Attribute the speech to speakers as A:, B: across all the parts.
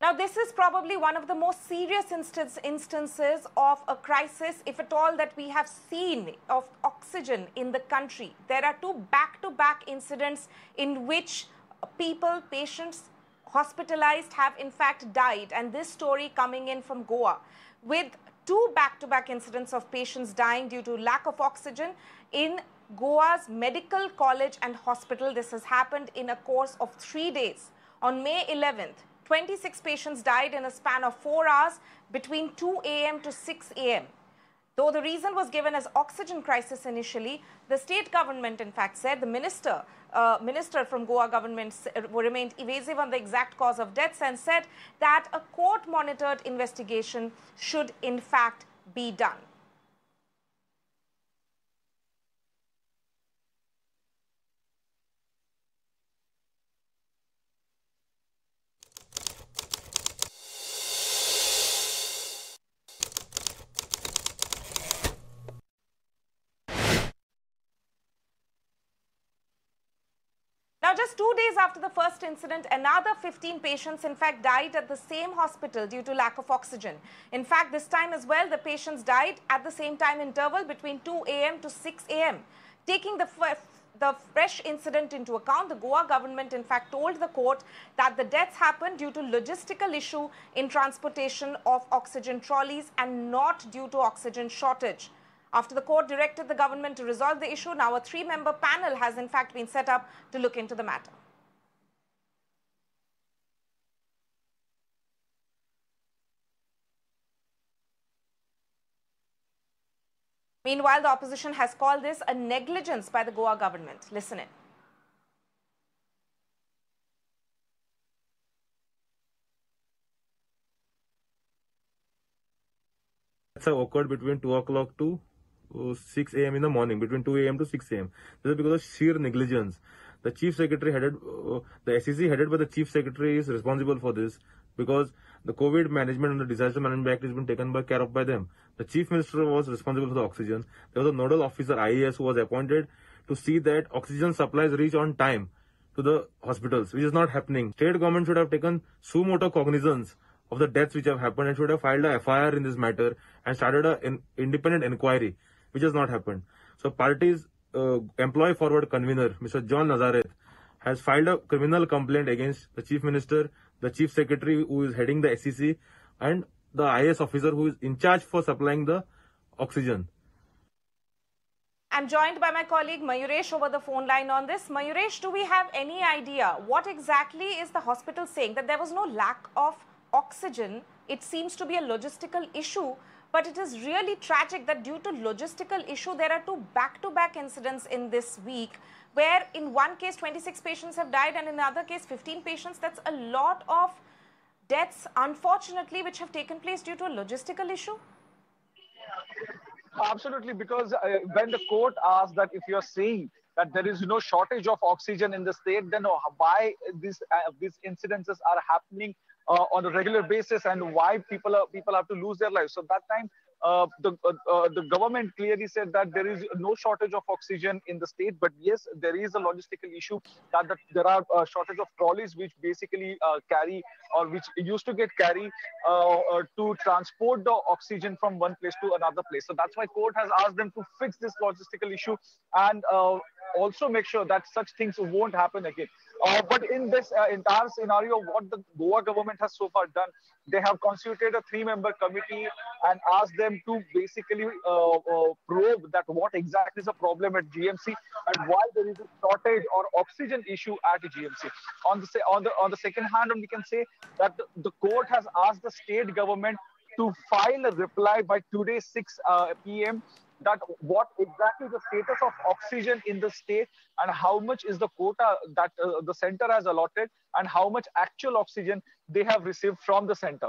A: Now, this is probably one of the most serious instances of a crisis, if at all, that we have seen of oxygen in the country. There are two back-to-back incidents in which patients hospitalized have in fact died. And this story coming in from Goa with two back-to-back incidents of patients dying due to lack of oxygen in Goa's Medical College and Hospital. This has happened in a course of 3 days. On May 11th, 26 patients died in a span of 4 hours between 2 a.m. to 6 a.m. Though the reason was given as oxygen crisis initially, the state government in fact said, the minister from Goa government remained evasive on the exact cause of deaths and said that a court-monitored investigation should in fact be done. Now, just 2 days after the first incident, another 15 patients in fact died at the same hospital due to lack of oxygen. In fact, this time as well, the patients died at the same time interval between 2 a.m. to 6 a.m. Taking the fresh incident into account, the Goa government in fact told the court that the deaths happened due to logistical issue in transportation of oxygen trolleys and not due to oxygen shortage. After the court directed the government to resolve the issue, now a 3-member panel has in fact been set up to look into the matter. Meanwhile, the opposition has called this a negligence by the Goa government. Listen in.
B: That's occurred between 2 o'clock to 6 a.m. in the morning, between 2 a.m. to 6 a.m. This is because of sheer negligence. The Chief Secretary the SEC headed by the Chief Secretary is responsible for this because the COVID management and the Disaster Management Act has been taken care of by them. The Chief Minister was responsible for the oxygen. There was a nodal officer, IAS, who was appointed to see that oxygen supplies reach on time to the hospitals, which is not happening. State government should have taken suo motu cognizance of the deaths which have happened and should have filed a FIR in this matter and started an independent inquiry, which has not happened. So party's employee forward convener, Mr. John Nazareth, has filed a criminal complaint against the Chief Minister, the Chief Secretary who is heading the SEC, and the IAS officer who is in charge for supplying the oxygen.
A: I'm joined by my colleague Mayuresh over the phone line on this. Mayuresh, do we have any idea what exactly is the hospital saying? That there was no lack of oxygen. It seems to be a logistical issue, but it is really tragic that due to logistical issue, there are two back-to-back incidents in this week, where in one case 26 patients have died and in another case 15 patients. That's a lot of deaths, unfortunately, which have taken place due to a logistical issue.
C: Absolutely, because when the court asked that if you're saying that there is no shortage of oxygen in the state, then why these incidences are happening on a regular basis and why people have to lose their lives. So that time the government clearly said that there is no shortage of oxygen in the state, but yes, there is a logistical issue that there are a shortage of trolleys which basically carry, or which used to get carried to transport the oxygen from one place to another place. So that's why court has asked them to fix this logistical issue and also make sure that such things won't happen again. But in this entire scenario, what the Goa government has so far done, they have constituted a 3-member committee and asked them to basically probe that what exactly is the problem at GMC and why there is a shortage or oxygen issue at GMC. On the second hand, we can say that the court has asked the state government to file a reply by today 6 p.m. that what exactly the status of oxygen in the state and how much is the quota that the center has allotted and how much actual oxygen they have received from the center.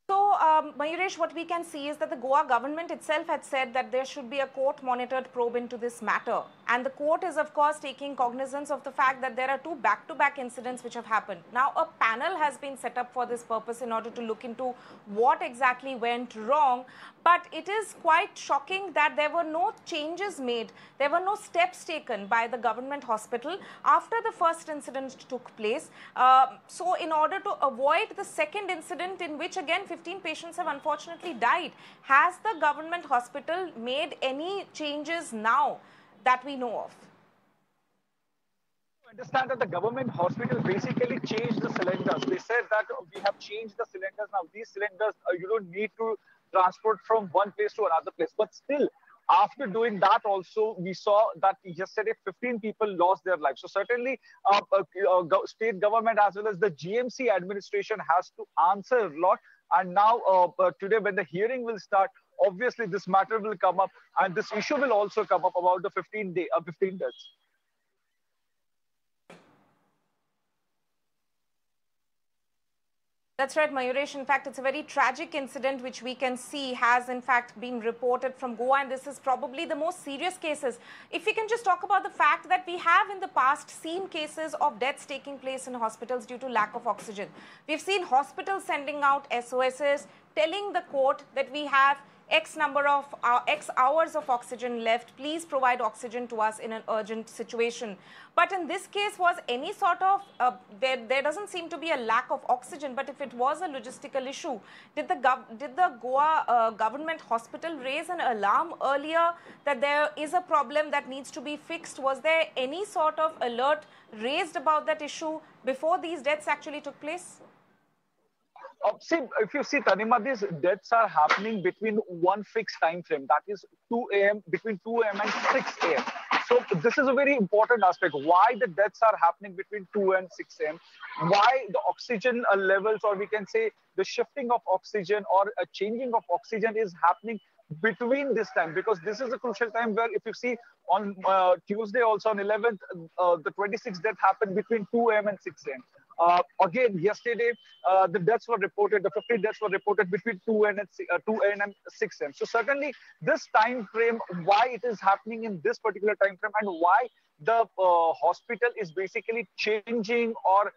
A: So, Mayuresh, what we can see is that the Goa government itself had said that there should be a court-monitored probe into this matter. And the court is, of course, taking cognizance of the fact that there are two back-to-back incidents which have happened. Now, a panel has been set up for this purpose in order to look into what exactly went wrong. But it is quite shocking that there were no changes made. There were no steps taken by the government hospital after the first incident took place. So in order to avoid the second incident, in which again 15 patients have unfortunately died, has the government hospital made any changes now that we know of?
C: Understand that the government hospital basically changed the cylinders. They said that we have changed the cylinders. Now these cylinders, you don't need to transport from one place to another place. But still, after doing that also, we saw that yesterday 15 people lost their lives. So certainly state government as well as the GMC administration has to answer a lot. And now today when the hearing will start, obviously this matter will come up and this issue will also come up about the 15 deaths.
A: That's right, Mayuresh. In fact, it's a very tragic incident which we can see has in fact been reported from Goa, and this is probably the most serious cases. If we can just talk about the fact that we have in the past seen cases of deaths taking place in hospitals due to lack of oxygen. We've seen hospitals sending out SOSs telling the court that we have X number of X hours of oxygen left. Please provide oxygen to us in an urgent situation. But in this case, was any sort of there doesn't seem to be a lack of oxygen. But if it was a logistical issue, did the Goa government hospital raise an alarm earlier that there is a problem that needs to be fixed? Was there any sort of alert raised about that issue before these deaths actually took place?
C: See, if you see, Tanima, these deaths are happening between one fixed time frame, that is 2 a.m., between 2 a.m. and 6 a.m. So this is a very important aspect. Why the deaths are happening between 2 and 6 a.m. Why the oxygen levels, or we can say the shifting of oxygen or a changing of oxygen is happening between this time, because this is a crucial time where if you see on Tuesday also on 11th, the 26th death happened between 2 a.m. and 6 a.m. Again, yesterday, the deaths were reported, the 50 deaths were reported between 2 a.m. and 6 a.m. So certainly this time frame, why it is happening in this particular time frame and why the hospital is basically changing or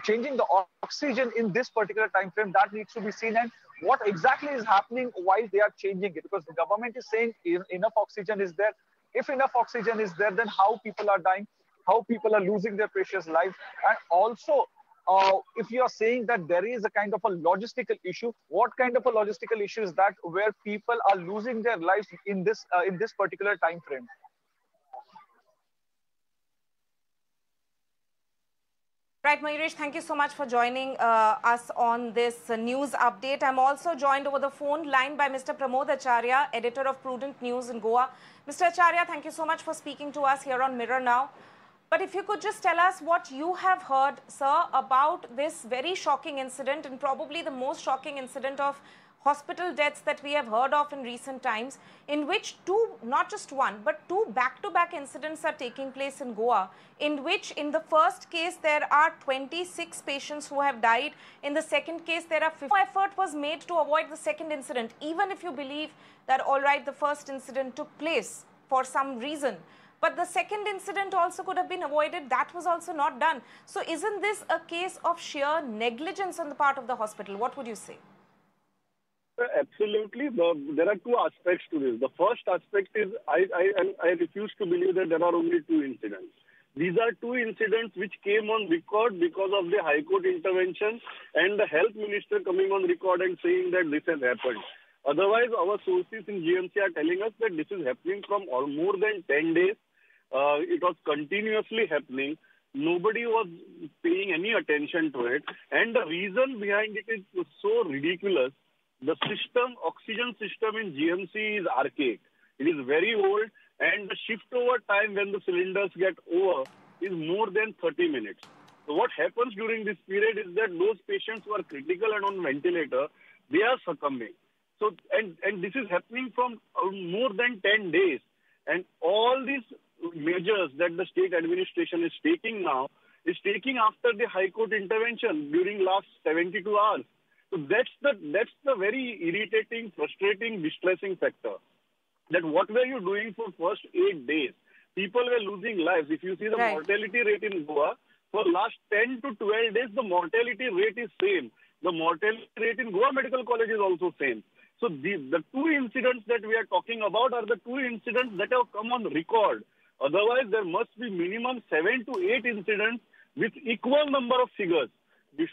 C: changing the oxygen in this particular time frame, that needs to be seen, and what exactly is happening while they are changing it, because the government is saying enough oxygen is there. If enough oxygen is there, then how people are dying, how people are losing their precious lives. And also, if you are saying that there is a kind of a logistical issue, what kind of a logistical issue is that where people are losing their lives in this particular time frame?
A: Right, Mayuresh, thank you so much for joining us on this news update. I'm also joined over the phone line by Mr. Pramod Acharya, editor of Prudent News in Goa. Mr. Acharya, thank you so much for speaking to us here on Mirror Now. But if you could just tell us what you have heard, sir, about this very shocking incident, and probably the most shocking incident of hospital deaths that we have heard of in recent times, in which not just one, but two back-to-back incidents are taking place in Goa, in which in the first case there are 26 patients who have died. In the second case, there are 50. No effort was made to avoid the second incident, even if you believe that, all right, the first incident took place for some reason. But the second incident also could have been avoided. That was also not done. So isn't this a case of sheer negligence on the part of the hospital? What would you say?
D: Absolutely. There are two aspects to this. The first aspect is I refuse to believe that there are only two incidents. These are two incidents which came on record because of the High Court intervention and the Health Minister coming on record and saying that this has happened. Otherwise, our sources in GMC are telling us that this is happening from more than 10 days. It was continuously happening. Nobody was paying any attention to it. And the reason behind it is so ridiculous. The oxygen system in GMC is archaic. It is very old, and the shift over time when the cylinders get over is more than 30 minutes. So what happens during this period is that those patients who are critical and on ventilator, they are succumbing. So, and this is happening from more than 10 days. And all these measures that the state administration is taking now is taking after the High Court intervention during last 72 hours. So that's the very irritating, frustrating, distressing factor. That what were you doing for first 8 days? People were losing lives. If you see the mortality rate in Goa, for last 10 to 12 days, the mortality rate is same. The mortality rate in Goa Medical College is also same. So the two incidents that we are talking about are the two incidents that have come on record. Otherwise, there must be minimum 7 to 8 incidents with equal number of figures,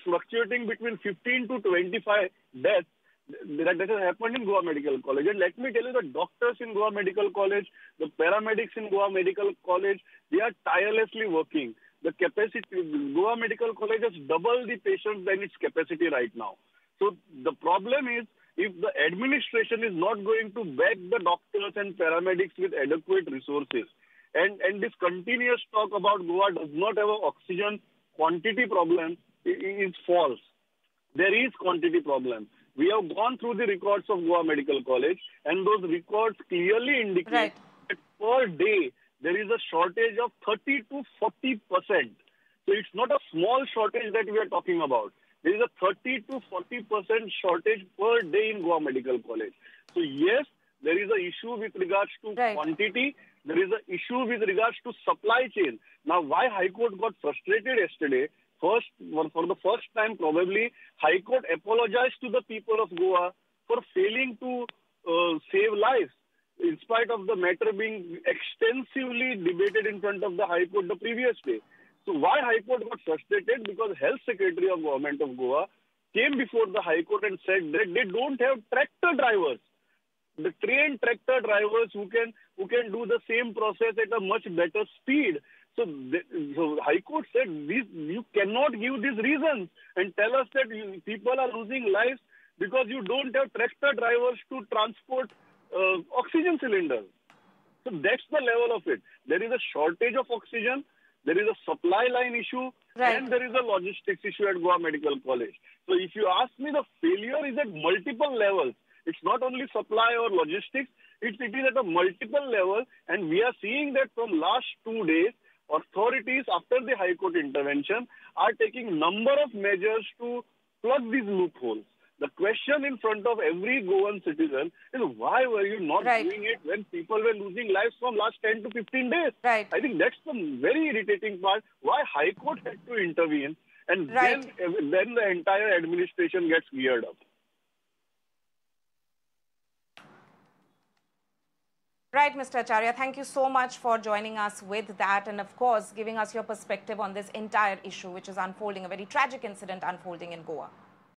D: fluctuating between 15 to 25 deaths that has happened in Goa Medical College. And let me tell you, the doctors in Goa Medical College, the paramedics in Goa Medical College, they are tirelessly working. The capacity, Goa Medical College has double the patients than its capacity right now. So the problem is, if the administration is not going to back the doctors and paramedics with adequate resources, and this continuous talk about Goa does not have an oxygen quantity problem is false. There is quantity problem. We have gone through the records of Goa Medical College, and those records clearly indicate that per day there is a shortage of 30 to 40%. So it's not a small shortage that we are talking about. There is a 30 to 40% shortage per day in Goa Medical College. So yes, there is an issue with regards to quantity. There is an issue with regards to supply chain. Now, why High Court got frustrated yesterday? For the first time, probably, High Court apologized to the people of Goa for failing to save lives, in spite of the matter being extensively debated in front of the High Court the previous day. So why High Court got frustrated? Because Health Secretary of Government of Goa came before the High Court and said that they don't have tractor drivers, the trained tractor drivers who can do the same process at a much better speed. So High Court said, you cannot give these reasons and tell us that people are losing lives because you don't have tractor drivers to transport oxygen cylinders. So that's the level of it. There is a shortage of oxygen, there is a supply line issue, and there is a logistics issue at Goa Medical College. So if you ask me, the failure is at multiple levels. It's not only supply or logistics, it is at a multiple level, and we are seeing that from last 2 days, authorities, after the High Court intervention, are taking number of measures to plug these loopholes. The question in front of every Goan citizen is, why were you not doing it when people were losing lives from last 10 to 15 days? I think that's the very irritating part, why High Court had to intervene, and then the entire administration gets geared up.
A: Right, Mr. Acharya, thank you so much for joining us with that and, of course, giving us your perspective on this entire issue, which is unfolding, a very tragic incident unfolding in Goa.